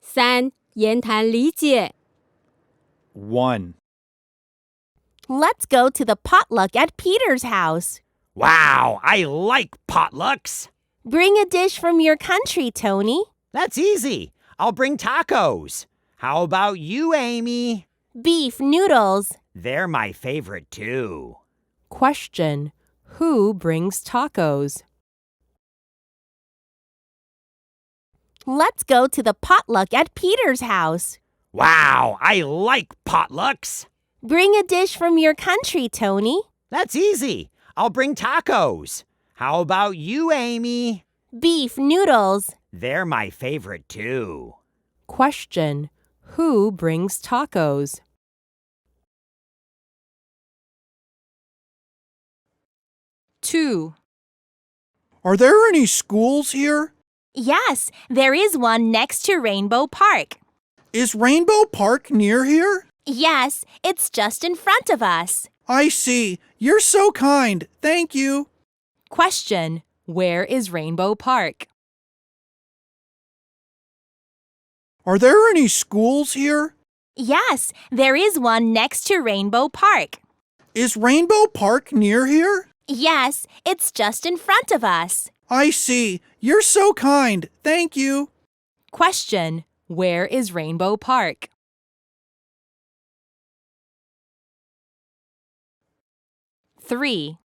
3. 言谈理解 1. Let's go to the potluck at Peter's house. Wow, I like potlucks. Bring a dish from your country, Tony. That's easy. I'll bring tacos. How about you, Amy? Beef noodles. They're my favorite too. Question: Who brings tacos? Let's go to the potluck at Peter's house. Wow, I like potlucks. Bring a dish from your country, Tony. That's easy. I'll bring tacos. How about you, Amy? Beef noodles. They're my favorite too. Question: Who brings tacos? Two. Are there any schools here? Yes, there is one next to Rainbow Park. Is Rainbow Park near here? Yes, it's just in front of us. I see. You're so kind. Thank you. Question: Where is Rainbow Park? Are there any schools here? Yes, there is one next to Rainbow Park. Is Rainbow Park near here? Yes, it's just in front of us. I see. You're so kind. Thank you. Question: Where is Rainbow Park? Three.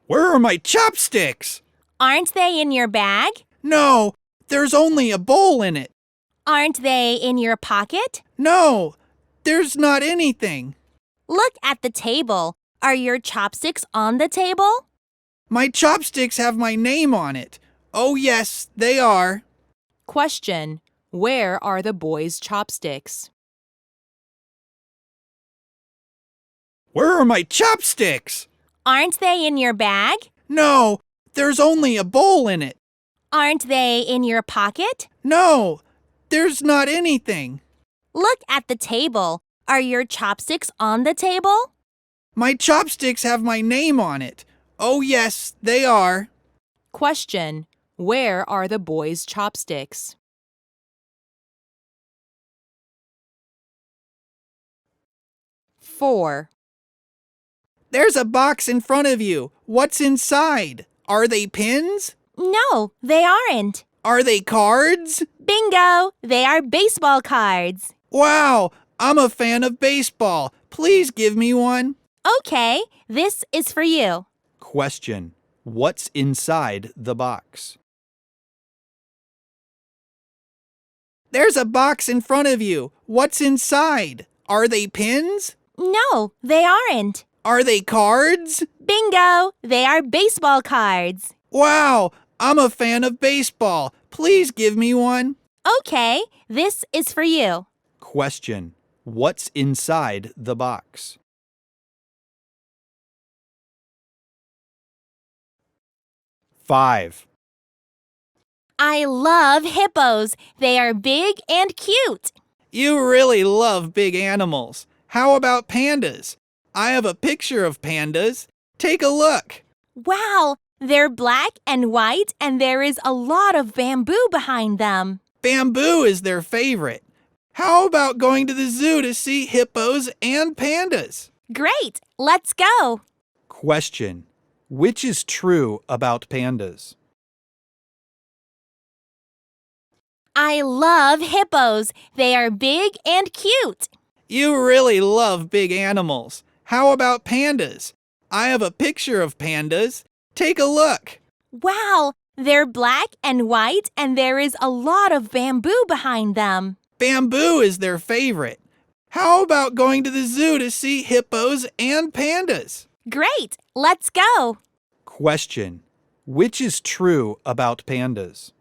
Where are my chopsticks? Aren't they in your bag? No, there's only a bowl in it. Aren't they in your pocket? No, there's not anything. Look at the table. Are your chopsticks on the table? My chopsticks have my name on it. Oh, yes, they are. Question: Where are the boys' chopsticks? Where are my chopsticks? Aren't they in your bag? No, there's only a bowl in it. Aren't they in your pocket? No, there's not anything. Look at the table. Are your chopsticks on the table? My chopsticks have my name on it. Oh, yes, they are. Question: Where are the boys' chopsticks? Four. There's a box in front of you. What's inside? Are they pins? No, they aren't. Are they cards? Bingo! They are baseball cards. Wow, I'm a fan of baseball. Please give me one. Okay, this is for you. Question: What's inside the box? There's a box in front of you. What's inside? Are they pins? No, they aren't. Are they cards? Bingo! They are baseball cards. Wow, I'm a fan of baseball. Please give me one. Okay, this is for you. Question: What's inside the box? Five. I love hippos. They are big and cute. You really love big animals. How about pandas? I have a picture of pandas. Take a look. Wow, they're black and white and there is a lot of bamboo behind them. Bamboo is their favorite. How about going to the zoo to see hippos and pandas? Great, let's go. Question: Which is true about pandas? I love hippos. They are big and cute. You really love big animals. How about pandas? I have a picture of pandas. Take a look. Wow, they're black and white and there is a lot of bamboo behind them. Bamboo is their favorite. How about going to the zoo to see hippos and pandas? Great, let's go. Question: Which is true about pandas?